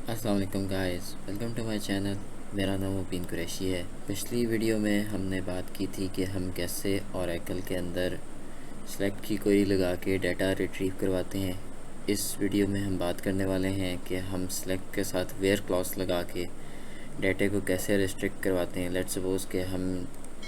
अस्सलाम वालेकुम guys, welcome to my channel. मेरा नाम मुबीन कुरैशी है। पिछली वीडियो में हमने बात की थी कि हम कैसे ओरेकल के अंदर सेलेक्ट की क्वेरी लगा के डाटा रिट्रीव करवाते हैं। इस वीडियो में हम बात करने वाले हैं कि हम सेलेक्ट के साथ वेयर क्लॉज लगा के डाटे को कैसे रिस्ट्रिक्ट करवाते हैं। लेट्स सपोज़ कि हम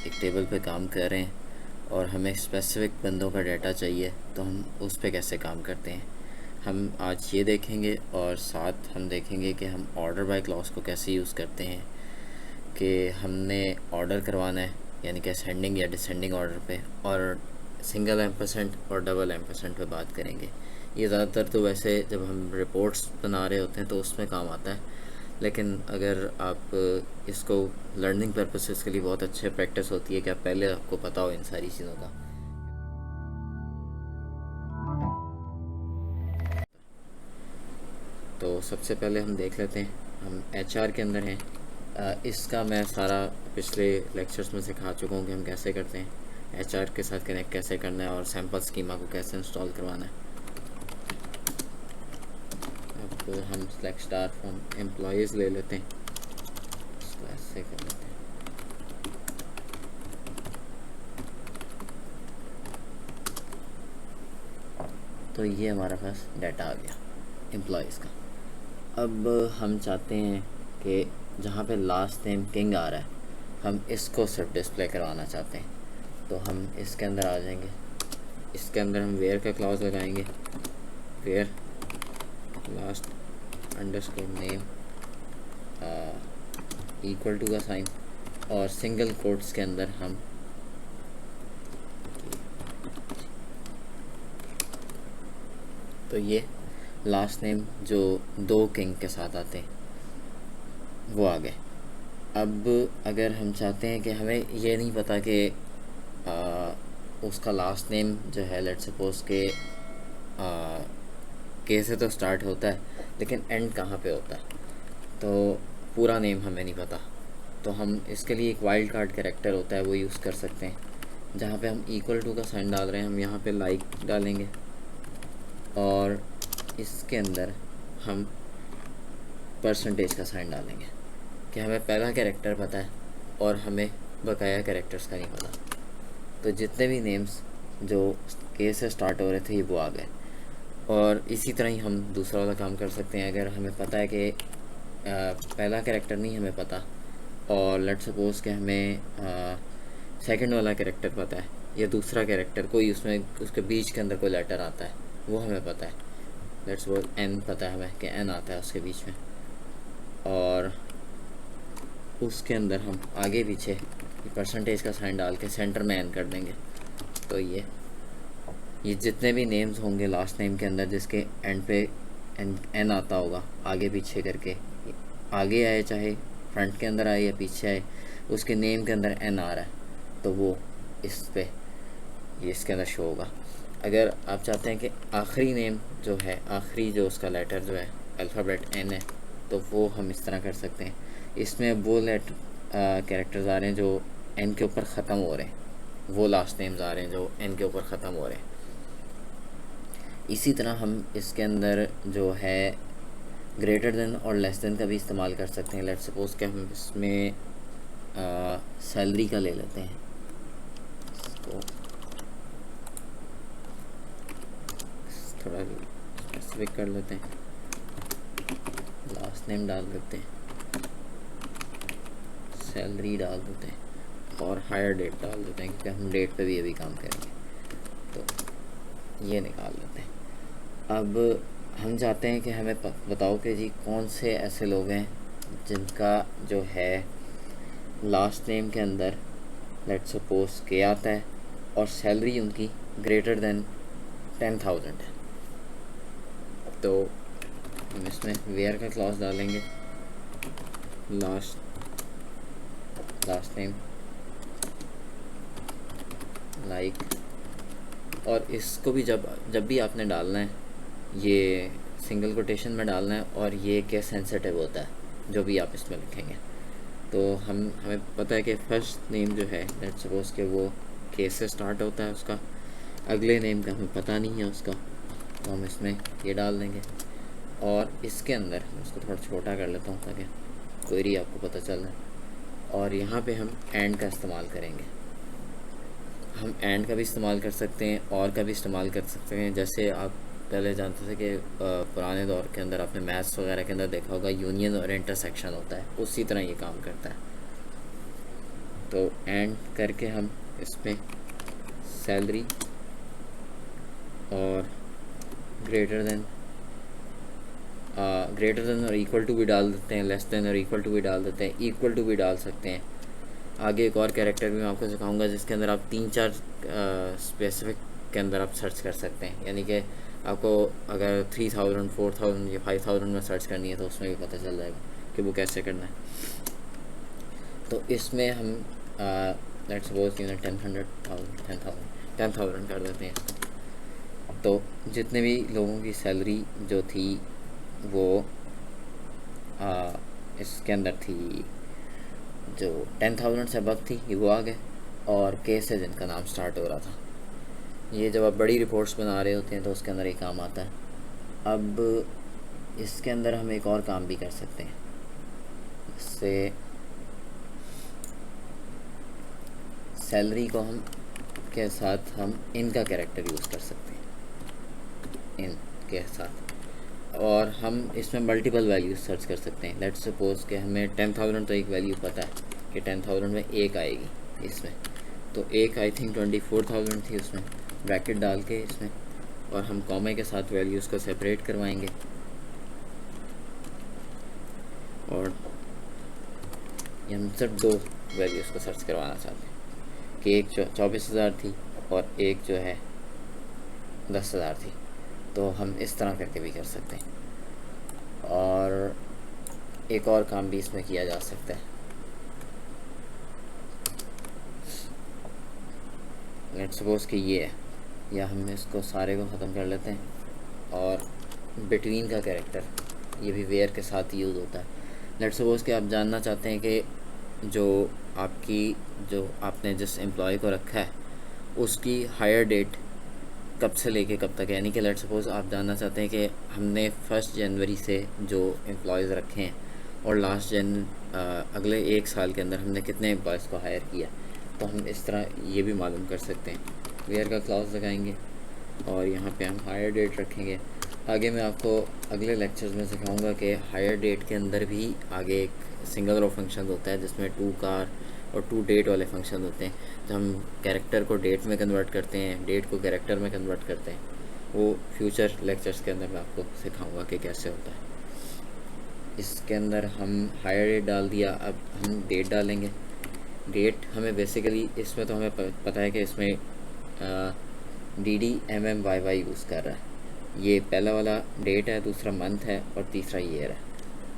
एक टेबल पे काम कर रहे हैं और हमें स्पेसिफ़िक बंदों का डाटा चाहिए, तो हम उस पे कैसे काम करते हैं हम आज ये देखेंगे। और साथ हम देखेंगे कि हम ऑर्डर बाय क्लॉज को कैसे यूज़ करते हैं कि हमने ऑर्डर करवाना है, यानी कि असेंडिंग या डिसेंडिंग ऑर्डर पे, और सिंगल एम्परसेंट और डबल एम्परसेंट पे बात करेंगे। ये ज़्यादातर तो वैसे जब हम रिपोर्ट्स बना रहे होते हैं तो उसमें काम आता है, लेकिन अगर आप इसको लर्निंग पर्पसेस के लिए बहुत अच्छे प्रैक्टिस होती है कि आप पहले आपको पता हो इन सारी चीज़ों का। तो सबसे पहले हम देख लेते हैं, हम एचआर के अंदर हैं। इसका मैं सारा पिछले लेक्चर्स में सिखा चुका हूँ कि हम कैसे करते हैं, एचआर के साथ कनेक्ट कैसे करना है और सैम्पल स्कीमा को कैसे इंस्टॉल करवाना है। अब हम सेलेक्ट स्टार फ्रॉम एम्प्लॉयज़ ले लेते हैं, इसको ऐसे कर लेते हैं। तो ये हमारा पास डाटा आ गया एम्प्लॉयज़ का। अब हम चाहते हैं कि जहाँ पे लास्ट नेम किंग आ रहा है हम इसको सिर्फ डिस्प्ले करवाना चाहते हैं, तो हम इसके अंदर आ जाएंगे। इसके अंदर हम वेयर का क्लॉज लगाएंगे, where last underscore name equal to का साइन, और सिंगल कोट्स के अंदर हम तो ये लास्ट नेम जो दो किंग के साथ आते हैं वो आ गए। अब अगर हम चाहते हैं कि हमें ये नहीं पता कि उसका लास्ट नेम जो है, लेट्स सपोज के के से तो स्टार्ट होता है लेकिन एंड कहाँ पे होता है, तो पूरा नेम हमें नहीं पता, तो हम इसके लिए एक वाइल्ड कार्ड कैरेक्टर होता है वो यूज़ कर सकते हैं। जहाँ पे हम इक्वल टू का साइन डाल रहे हैं हम यहाँ पे लाइक डालेंगे, और इसके अंदर हम परसेंटेज का साइन डालेंगे कि हमें पहला कैरेक्टर पता है और हमें बकाया कैरेक्टर्स का नहीं पता। तो जितने भी नेम्स जो के से स्टार्ट हो रहे थे वो आ गए। और इसी तरह ही हम दूसरा वाला काम कर सकते हैं। अगर हमें पता है कि पहला कैरेक्टर नहीं हमें पता, और लेट्स सपोज़ कि हमें सेकंड वाला कैरेक्टर पता है या दूसरा कैरेक्टर कोई उसमें उसके बीच के अंदर कोई लेटर आता है वो हमें पता है, लेट्स सपोज एन पता है हमें कि एन आता है उसके बीच में, और उसके अंदर हम आगे पीछे परसेंटेज का साइन डाल के सेंटर में एन कर देंगे। तो ये जितने भी नेम्स होंगे लास्ट नेम के अंदर जिसके एंड पे एन आता होगा आगे पीछे करके, आगे आए चाहे फ्रंट के अंदर आए या पीछे आए, उसके नेम के अंदर एन आ रहा है तो वो इस पे ये इसके अंदर शो होगा। अगर आप चाहते हैं कि आखिरी नेम जो है, आखिरी जो उसका लेटर जो है अल्फ़ाबेट एन है, तो वो हम इस तरह कर सकते हैं। इसमें वो कैरेक्टर्स आ रहे हैं जो एन के ऊपर ख़त्म हो रहे हैं, वो लास्ट नेम्स आ रहे हैं जो एन के ऊपर ख़त्म हो रहे हैं। इसी तरह हम इसके अंदर जो है ग्रेटर देन और लेस देन का भी इस्तेमाल कर सकते हैं। लेट्स सपोज़ कि हम इसमें सैलरी का ले लेते हैं, इसको थोड़ा स्पेसिफिक कर लेते हैं, लास्ट नेम डाल देते हैं, सैलरी डाल देते हैं और हायर डेट डाल देते हैं क्योंकि हम डेट पे भी अभी काम करेंगे, तो ये निकाल लेते हैं। अब हम चाहते हैं कि हमें बताओ कि जी कौन से ऐसे लोग हैं जिनका जो है लास्ट नेम के अंदर लेट्स सपोज के आता है और सैलरी उनकी ग्रेटर देन 10,000 है। तो हम इसमें वेयर का क्लॉज डालेंगे, लास्ट नेम लाइक, और इसको भी जब भी आपने डालना है ये सिंगल कोटेशन में डालना है, और ये क्या सेंसिटिव होता है जो भी आप इसमें लिखेंगे। तो हमें पता है कि फर्स्ट नेम जो है लेट्स सपोज कि वो के से स्टार्ट होता है, उसका अगले नेम का हमें पता नहीं है उसका, तो हम इसमें ये डाल देंगे। और इसके अंदर मैं इसको थोड़ा छोटा कर लेता हूँ ताकि क्वेरी आपको पता चल जाए। और यहाँ पे हम एंड का इस्तेमाल करेंगे। हम एंड का भी इस्तेमाल कर सकते हैं और का भी इस्तेमाल कर सकते हैं। जैसे आप पहले जानते थे कि पुराने दौर के अंदर आपने मैथ्स वगैरह के अंदर देखा होगा यूनियन और इंटरसेक्शन होता है, उसी तरह ये काम करता है। तो एंड करके हम इसमें सैलरी और ग्रेटर देन और इक्वल टू भी डाल देते हैं, लेस देन और इक्वल टू भी डाल देते हैं, इक्वल टू भी डाल सकते हैं। आगे एक और कैरेक्टर भी मैं आपको सिखाऊंगा जिसके अंदर आप 3-4 स्पेसिफिक के अंदर आप सर्च कर सकते हैं। यानी कि आपको अगर 3000, 4000 या 5000 में सर्च करनी है तो उसमें भी पता चल जाएगा कि वो कैसे करना है। तो इसमें हम लेट्स सपोज 10,000 कर देते हैं इसको। तो जितने भी लोगों की सैलरी जो थी वो इसके अंदर थी जो 10,000 से अबव थी वो आ गए, और के से जिनका नाम स्टार्ट हो रहा था। ये जब आप बड़ी रिपोर्ट्स बना रहे होते हैं तो उसके अंदर ये काम आता है। अब इसके अंदर हम एक और काम भी कर सकते हैं, इससे सैलरी को हम के साथ हम इनका कैरेक्टर यूज़ कर सकते हैं, इन के साथ। और हम इसमें मल्टीपल वैल्यूज सर्च कर सकते हैं। लेट्स सपोज कि हमें 10,000 तो एक वैल्यू पता है कि 10,000 में एक आएगी इसमें, तो एक आई थिंक 24,000 थी उसमें, ब्रैकेट डाल के इसमें, और हम कॉमे के साथ वैल्यूज़ को सेपरेट करवाएंगे। और ये हम सिर्फ 2 वैल्यूज़ को सर्च करवाना चाहते हैं कि एक 24,000 थी और एक जो है 10,000 थी। तो हम इस तरह करके भी कर सकते हैं। और एक और काम भी इसमें किया जा सकता है। लेट्स सपोज कि ये है, या हम इसको सारे को ख़त्म कर लेते हैं। और बिटवीन का कैरेक्टर ये भी वेयर के साथ यूज़ होता है। लेट्स सपोज कि आप जानना चाहते हैं कि जो आपने जिस एम्प्लॉय को रखा है उसकी हायर डेट कब से लेके कब तक है। यानी कि लेट्स सपोज आप जानना चाहते हैं कि हमने 1 जनवरी से जो एम्प्लॉयज़ रखे हैं और अगले 1 साल के अंदर हमने कितने एम्प्लॉयज़ को हायर किया, तो हम इस तरह ये भी मालूम कर सकते हैं। वेयर का क्लॉज लगाएंगे और यहाँ पे हम हायर डेट रखेंगे। आगे मैं आपको अगले लेक्चर्स में सिखाऊंगा कि हायर डेट के अंदर भी आगे एक सिंगल रो फंक्शन होता है जिसमें 2 कार और 2 डेट वाले फंक्शन होते हैं। तो हम कैरेक्टर को डेट में कन्वर्ट करते हैं, डेट को कैरेक्टर में कन्वर्ट करते हैं। वो फ्यूचर लेक्चर्स के अंदर मैं आपको सिखाऊंगा कि कैसे होता है। इसके अंदर हम हायर डेट डाल दिया, अब हम डेट डालेंगे। डेट हमें बेसिकली इसमें तो हमें पता है कि इसमें DDMMYY यूज़ कर रहा है। ये पहला वाला डेट है, दूसरा मंथ है और तीसरा ईयर है।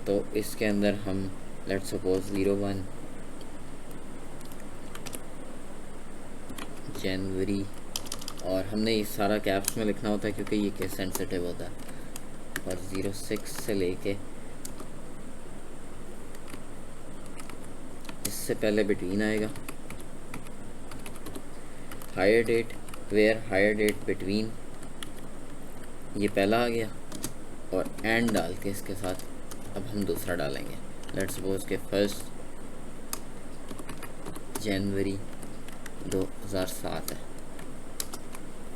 तो इसके अंदर हम लेट्स सपोज 01 जनवरी, और हमने ये सारा कैप्स में लिखना होता है क्योंकि ये केस सेंसिटिव होता है। और 06 से लेके इससे पहले बिटवीन आएगा, hire date, where hire date between, ये पहला आ गया, और एंड डाल के इसके साथ अब हम दूसरा डालेंगे। लेट्स सपोज के 1 जनवरी 2007 है।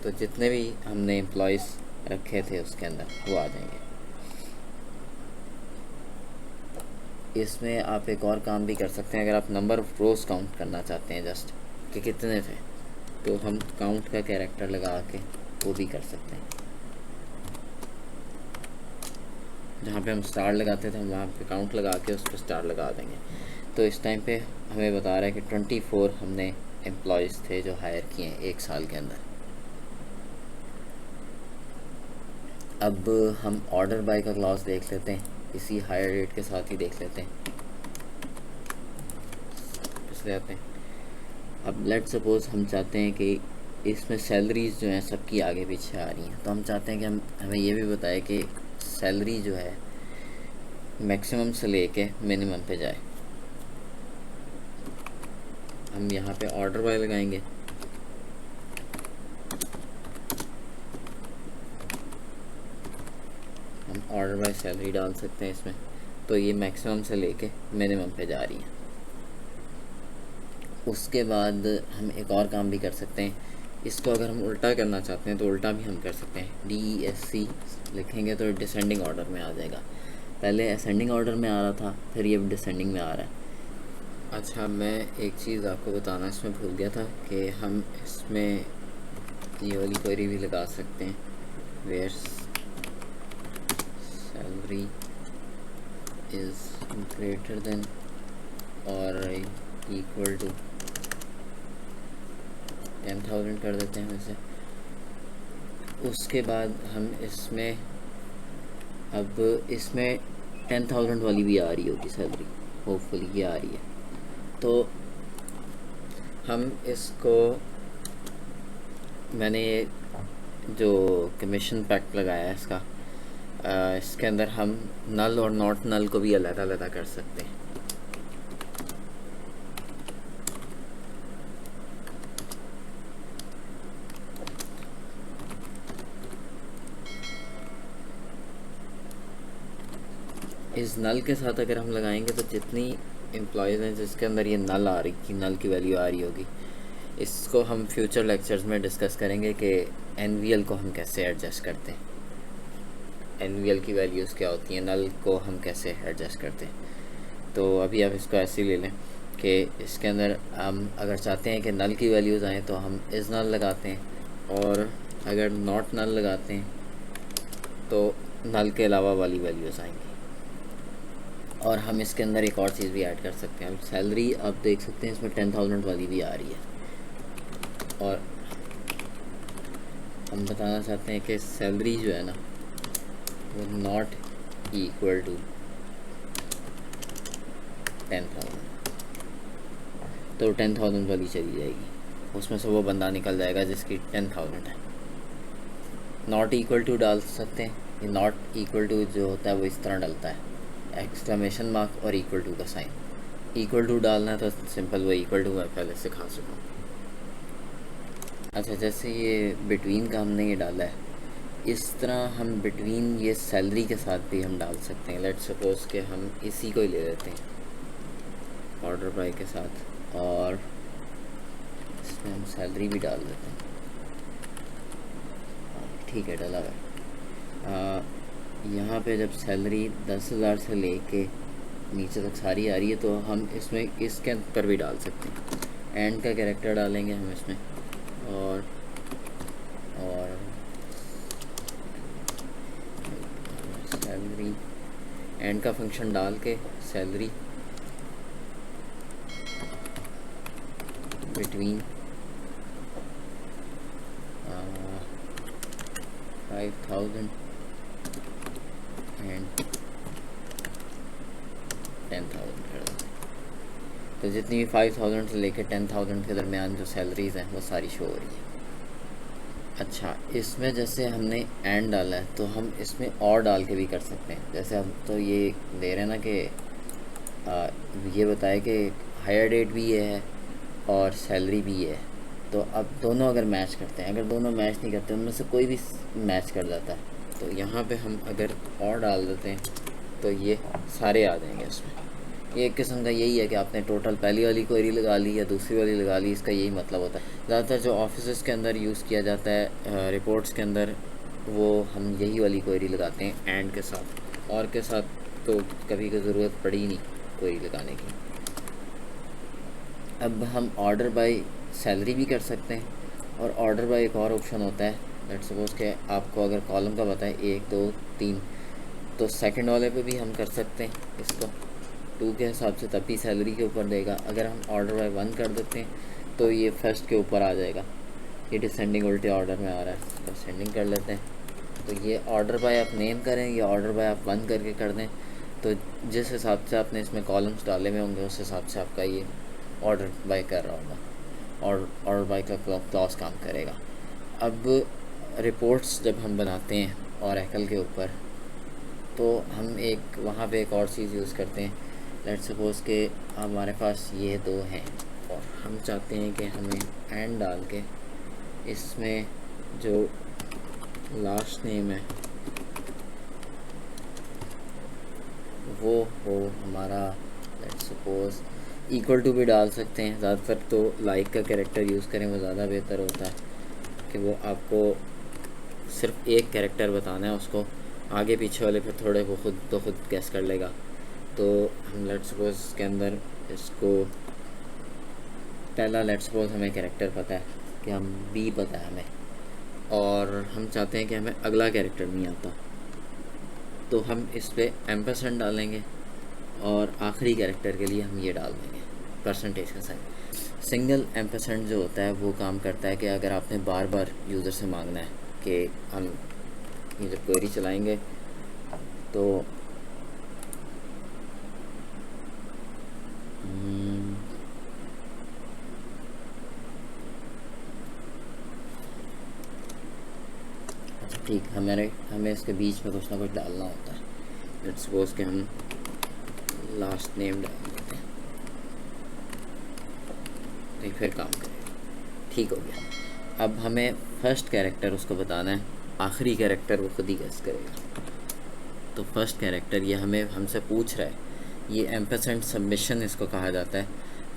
तो जितने भी हमने एम्प्लॉयज़ रखे थे उसके अंदर वो आ जाएंगे। इसमें आप एक और काम भी कर सकते हैं। अगर आप नंबर ऑफ रोज़ काउंट करना चाहते हैं जस्ट कि कितने थे, तो हम काउंट का कैरेक्टर लगा के वो भी कर सकते हैं। जहाँ पे हम स्टार लगाते थे हम वहाँ पे काउंट लगा के उस पर स्टार लगा देंगे। तो इस टाइम पे हमें बता रहा है कि 24 हमने एम्प्लॉयज़ थे जो हायर किए हैं 1 साल के अंदर। अब हम ऑर्डर बाय का क्लॉज देख लेते हैं, इसी हायर रेट के साथ ही देख लेते हैं। इसलिए आते हैं, अब लेट्स सपोज हम चाहते हैं कि इसमें सैलरीज़ जो हैं सबकी आगे पीछे आ रही हैं। तो हम चाहते हैं कि हमें ये भी बताए कि सैलरी जो है मैक्सिमम से लेके मिनिमम पे जाए। हम यहाँ पे ऑर्डर बाय लगाएंगे, हम ऑर्डर बाय सैलरी डाल सकते हैं इसमें, तो ये मैक्सिमम से लेके मिनिमम पे जा रही है। उसके बाद हम एक और काम भी कर सकते हैं, इसको अगर हम उल्टा करना चाहते हैं तो उल्टा भी हम कर सकते हैं। DESC लिखेंगे तो डिसेंडिंग ऑर्डर में आ जाएगा। पहले असेंडिंग ऑर्डर में आ रहा था, फिर ये डिसेंडिंग में आ रहा है। अच्छा, मैं एक चीज़ आपको बताना इसमें भूल गया था कि हम इसमें ये वाली क्वेरी भी लगा सकते हैं, where salary is greater than और इक्वल टू 10,000 कर देते हैं वैसे। उसके बाद हम इसमें अब इसमें 10,000 वाली भी आ रही होगी सैलरी, होपफुली ये आ रही है। तो हम इसको, मैंने जो कमीशन पैक्ट लगाया है इसका, इसके अंदर हम नल और नॉट नल को भी अलग अलग कर सकते हैं। इस नल के साथ अगर हम लगाएंगे तो जितनी एम्प्लॉयज़ हैं जिसके अंदर ये नल आ रही थी, नल की वैल्यू आ रही होगी, इसको हम फ्यूचर लेक्चर्स में डिस्कस करेंगे कि NVL को हम कैसे एडजस्ट करते हैं, NVL की वैल्यूज़ क्या होती हैं, नल को हम कैसे एडजस्ट करते हैं। तो अभी आप इसको ऐसे ही ले लें कि इसके अंदर हम अगर चाहते हैं कि नल की वैल्यूज़ आएँ तो हम इस नल लगाते हैं, और अगर नॉट नल लगाते हैं तो नल के अलावा वाली वैल्यूज़ आएंगी। और हम इसके अंदर एक और चीज़ भी ऐड कर सकते हैं। अब सैलरी आप देख सकते हैं इसमें 10,000 वाली भी आ रही है, और हम बताना चाहते हैं कि सैलरी जो है ना वो नॉट इक्वल टू 10,000, तो 10,000 वाली चली जाएगी, उसमें से वो बंदा निकल जाएगा जिसकी 10,000 है। नॉट इक्वल टू डाल सकते हैं, ये नॉट इक्वल टू जो होता है वो इस तरह डलता है, एक्सक्लेमेशन मार्क और इक्वल टू का साइन। इक्वल टू डालना है तो सिंपल वो इक्वल टू मैं पहले सिखा चुका हूँ। अच्छा, जैसे ये बिटवीन का हमने ये डाला है, इस तरह हम बिटवीन ये सैलरी के साथ भी हम डाल सकते हैं। लेट्स सपोज के हम इसी को ही ले लेते हैं ऑर्डर बाय के साथ, और इसमें हम सैलरी भी डाल देते हैं। ठीक है, डला हुआ। यहाँ पे जब सैलरी 10,000 से लेके नीचे तक सारी आ रही है तो हम इसमें इसके पर भी डाल सकते हैं। एंड का कैरेक्टर डालेंगे हम इसमें, और सैलरी एंड का फंक्शन डाल के सैलरी बिटवीन 5,000 एंड 10,000 कर देते हैं। तो जितनी भी 5,000 से लेकर 10,000 के दरमियान जो सैलरीज़ हैं वो सारी शो हो रही है। अच्छा, इसमें जैसे हमने एंड डाला है तो हम इसमें और डाल के भी कर सकते हैं। जैसे हम तो ये दे रहे हैं ना कि ये बताए कि हायर डेट भी ये है और सैलरी भी ये है, तो अब दोनों अगर मैच करते हैं, अगर दोनों मैच नहीं करते उनमें से कोई भी मैच कर जाता है, तो यहाँ पे हम अगर और डाल देते हैं तो ये सारे आ जाएंगे इसमें। ये एक किस्म का यही है कि आपने टोटल पहली वाली क्वेरी लगा ली या दूसरी वाली लगा ली, इसका यही मतलब होता है। ज़्यादातर जो ऑफिस के अंदर यूज़ किया जाता है रिपोर्ट्स के अंदर, वो हम यही वाली क्वेरी लगाते हैं एंड के साथ, और के साथ तो कभी कोई ज़रूरत पड़ी नहीं क्वेरी लगाने की। अब हम ऑर्डर बाय सैलरी भी कर सकते हैं, और ऑर्डर बाय एक और ऑप्शन होता है। लेट्स सपोज के आपको अगर कॉलम का पता है 1 2 3, तो सेकंड वाले पे भी हम कर सकते हैं इसको 2 के हिसाब से, तभी सैलरी के ऊपर देगा। अगर हम ऑर्डर बाय 1 कर देते हैं तो ये फर्स्ट के ऊपर आ जाएगा। ये डिसेंडिंग उल्टे ऑर्डर में आ रहा है, इसको असेंडिंग कर लेते हैं। तो ये ऑर्डर बाय आप नेम करें या ऑर्डर बाय आप 1 करके कर दें, तो जिस हिसाब से आपने इसमें कॉलम्स डाले हुए होंगे उस हिसाब से आपका ये ऑर्डर बाय कर रहा होगा, और ऑर्डर बाय का क्लॉज काम करेगा। अब रिपोर्ट्स जब हम बनाते हैं ओरेकल के ऊपर, तो हम एक वहाँ पे एक और चीज़ यूज़ करते हैं। लेट्स सपोज के हमारे पास ये 2 हैं और हम चाहते हैं कि हमें एंड डाल के इसमें जो लास्ट नेम है वो हो हमारा, लेट्स सपोज इक्वल टू भी डाल सकते हैं। ज़्यादातर तो लाइक का कैरेक्टर यूज़ करें, वो ज़्यादा बेहतर होता है कि वो आपको सिर्फ एक कैरेक्टर बताना है, उसको आगे पीछे वाले फिर थोड़े वो खुद गैस कर लेगा। तो हम लेट्स सपोज इसके अंदर इसको पहला लेट्स सपोज हमें कैरेक्टर पता है कि हम बी पता है हमें, और हम चाहते हैं कि हमें अगला कैरेक्टर नहीं आता, तो हम इस पर एम्परसेंड डालेंगे और आखिरी कैरेक्टर के लिए हम ये डाल देंगे परसेंटेज का साइन। सिंगल एम्परसेंड जो होता है वो काम करता है कि अगर आपने बार बार यूज़र से मांगना है कि हम ये जब क्वेरी चलाएंगे तो अच्छा ठीक, हमें इसके बीच में कुछ ना कुछ डालना होता है। लेट्स सपोज कि हम लास्ट नेम डाल देते हैं, तो फिर काम करेगा। ठीक हो गया। अब हमें फर्स्ट कैरेक्टर उसको बताना है, आखिरी कैरेक्टर वो खुद ही गेस करेगा। तो फर्स्ट कैरेक्टर ये हमसे पूछ रहा है, ये एम्परसेंड सबमिशन इसको कहा जाता है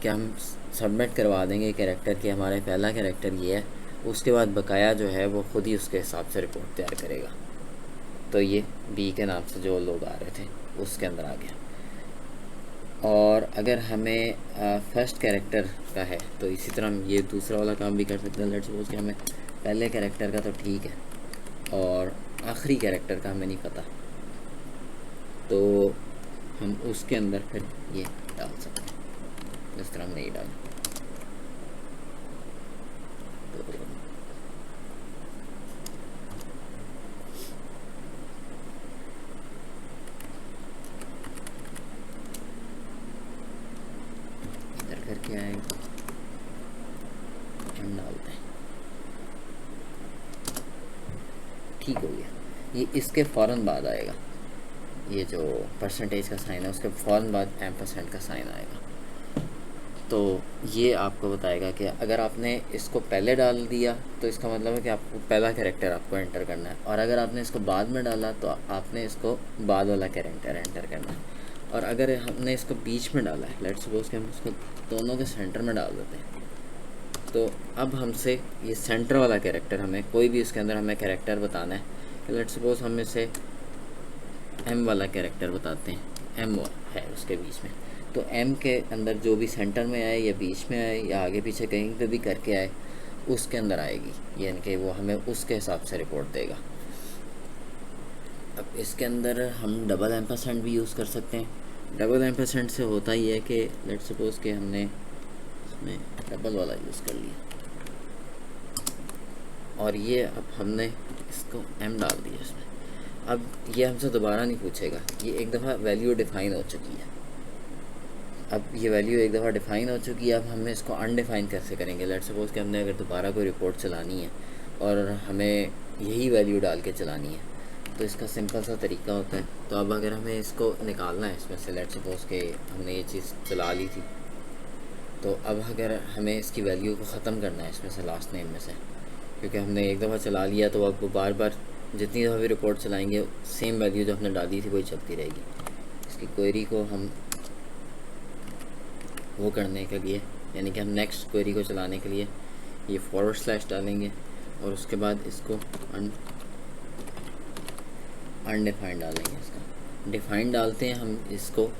कि हम सबमिट करवा देंगे कैरेक्टर कि हमारा पहला कैरेक्टर ये है, उसके बाद बकाया जो है वो खुद ही उसके हिसाब से रिपोर्ट तैयार करेगा। तो ये बी के नाम से जो लोग आ रहे थे उसके अंदर आ गया। और अगर हमें फर्स्ट कैरेक्टर का है तो इसी तरह हम ये दूसरा वाला काम भी कर सकते हैं। लेट्स सपोज कि हमें पहले कैरेक्टर का तो ठीक है और आखिरी कैरेक्टर का हमें नहीं पता, तो हम उसके अंदर फिर ये डाल सकते हैं जिस तरह हमने ये डाला। तो इधर करके आएगा, हम डालते हैं। ठीक हो गया। ये इसके फ़ौरन बाद आएगा, ये जो परसेंटेज का साइन है उसके फ़ौरन बाद एम्परसेंड का साइन आएगा। तो ये आपको बताएगा कि अगर आपने इसको पहले डाल दिया तो इसका मतलब है कि आपको पहला कैरेक्टर आपको एंटर करना है, और अगर आपने इसको बाद में डाला तो आपने इसको बाद वाला कैरेक्टर एंटर करना है। और अगर हमने इसको बीच में डाला है, लेट्स सपोज कि हम इसको दोनों के सेंटर में डाल देते हैं, तो अब हमसे ये सेंटर वाला कैरेक्टर, हमें कोई भी इसके अंदर हमें कैरेक्टर बताना है कि लेट्स सपोज हम इसे एम वाला कैरेक्टर बताते हैं, एम है उसके बीच में, तो एम के अंदर जो भी सेंटर में आए या बीच में आए या आगे पीछे कहीं पे भी करके आए उसके अंदर आएगी, यानी कि वो हमें उसके हिसाब से रिपोर्ट देगा। अब इसके अंदर हम डबल एम्परसेंड भी यूज़ कर सकते हैं। डबल एम्परसेंड से होता ही है कि लेट्स सपोज कि हमने इसमें डबल वाला यूज़ कर लिया और ये अब हमने इसको एम डाल दिया इसमें। अब ये हमसे दोबारा नहीं पूछेगा, ये एक दफ़ा वैल्यू डिफ़ाइन हो चुकी है। अब ये वैल्यू एक दफ़ा डिफ़ाइन हो चुकी है, अब हमें इसको अनडिफ़ाइन कैसे करेंगे। लेट्स सपोज कि हमने अगर दोबारा कोई रिपोर्ट चलानी है और हमें यही वैल्यू डाल के चलानी है, तो इसका सिंपल सा तरीका होता है। तो अब अगर हमें इसको निकालना है इसमें से, लेट्स सपोज कि हमने ये चीज़ चला ली थी, तो अब अगर हमें इसकी वैल्यू को ख़त्म करना है इसमें से लास्ट नेम में से, क्योंकि हमने एक दफ़ा चला लिया तो अब वो बार बार जितनी दफ़ा भी रिपोर्ट चलाएंगे सेम वैल्यू जो हमने डाली थी वही चलती रहेगी। इसकी क्वेरी को हम वो करने के लिए, यानी कि हम नेक्स्ट क्वेरी को चलाने के लिए ये फॉरवर्ड स्लैश डालेंगे और उसके बाद इसको अनडिफाइंड डालेंगे। इसका डिफाइंड डालते हैं हम, इसको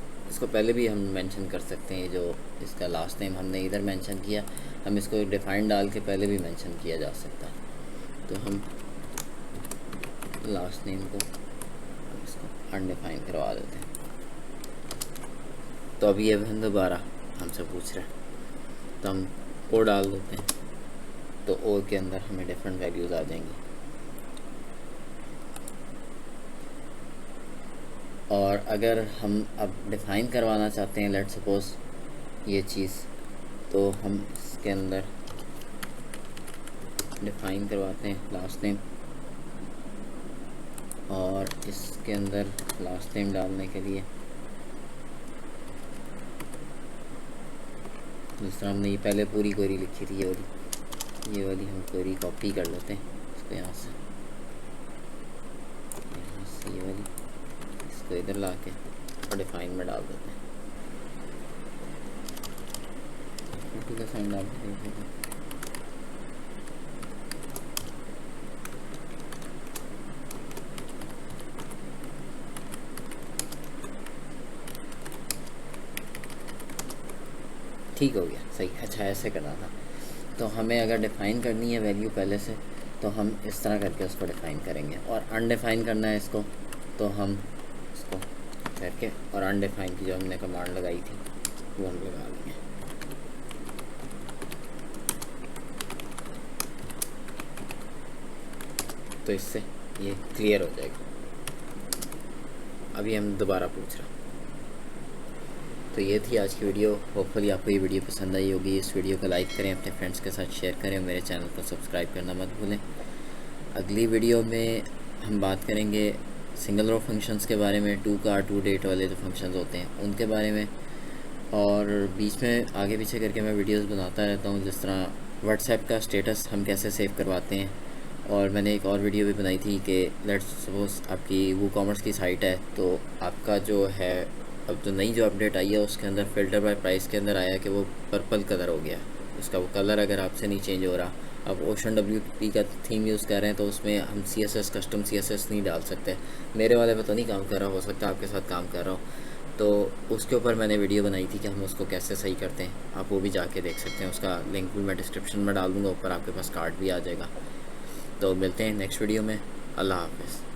पहले भी हम मेंशन कर सकते हैं। जो इसका लास्ट नेम हमने इधर मेंशन किया, हम इसको डिफाइंड डाल के पहले भी मेंशन किया जा सकता है। तो हम लास्ट नेम को इसको अनडिफाइन करवा देते हैं। तो अभी अब दोबारा हमसे पूछ रहा है, तो हम ओ डाल देते हैं, तो ओ के अंदर हमें डिफरेंट वैल्यूज़ आ जाएंगी। और अगर हम अब डिफ़ाइन करवाना चाहते हैं लेट्स सपोज ये चीज़, तो हम इसके अंदर डिफ़ाइन करवाते हैं लास्ट नेम, और इसके अंदर लास्ट नेम डालने के लिए जिस तरह हमने ये पहले पूरी क्वेरी लिखी थी, ये वाली हम क्वेरी कॉपी कर लेते हैं इसको यहाँ से ये वाली, इसको इधर ला के इसको डिफाइन में डाल देते हैं, टू का साइन डाल देते हैं। ठीक हो गया, सही। अच्छा ऐसे करना था। तो हमें अगर डिफ़ाइन करनी है वैल्यू पहले से, तो हम इस तरह करके उसको डिफ़ाइन करेंगे, और अनडिफ़ाइन करना है इसको, तो हम इसको करके और अनडिफ़ाइन की जो हमने कमांड लगाई थी वो हम लगा लेंगे। तो इससे ये क्लियर हो जाएगा। अभी हम दोबारा पूछ रहे हैं। तो ये थी आज की वीडियो। होपफुली आपको ये वीडियो पसंद आई होगी। इस वीडियो को लाइक करें, अपने फ्रेंड्स के साथ शेयर करें, मेरे चैनल को सब्सक्राइब करना मत भूलें। अगली वीडियो में हम बात करेंगे सिंगल रो फंक्शंस के बारे में, टू का टू डेट वाले जो फंक्शंस होते हैं उनके बारे में, और बीच में आगे पीछे करके मैं वीडियोस बनाता रहता हूँ, जिस तरह व्हाट्सएप का स्टेटस हम कैसे सेव करवाते हैं। और मैंने एक और वीडियो भी बनाई थी कि लेट्स सपोज आपकी वो कॉमर्स की साइट है, तो आपका जो है अब जो नई जो अपडेट आई है उसके अंदर फ़िल्टर बाय प्राइस के अंदर आया कि वो पर्पल कलर हो गया, उसका वो कलर अगर आपसे नहीं चेंज हो रहा। अब ओशन WP का थीम यूज़ कर रहे हैं तो उसमें हम CSS कस्टम CSS नहीं डाल सकते। मेरे वाले पे तो नहीं काम कर रहा, हो सकता है आपके साथ काम कर रहा हो, तो उसके ऊपर मैंने वीडियो बनाई थी कि हम उसको कैसे सही करते हैं। आप वो भी जाके देख सकते हैं, उसका लिंक भी मैं डिस्क्रिप्शन में डाल दूँगा, ऊपर आपके पास कार्ड भी आ जाएगा। तो मिलते हैं नेक्स्ट वीडियो में। अल्लाह हाफ़िज़।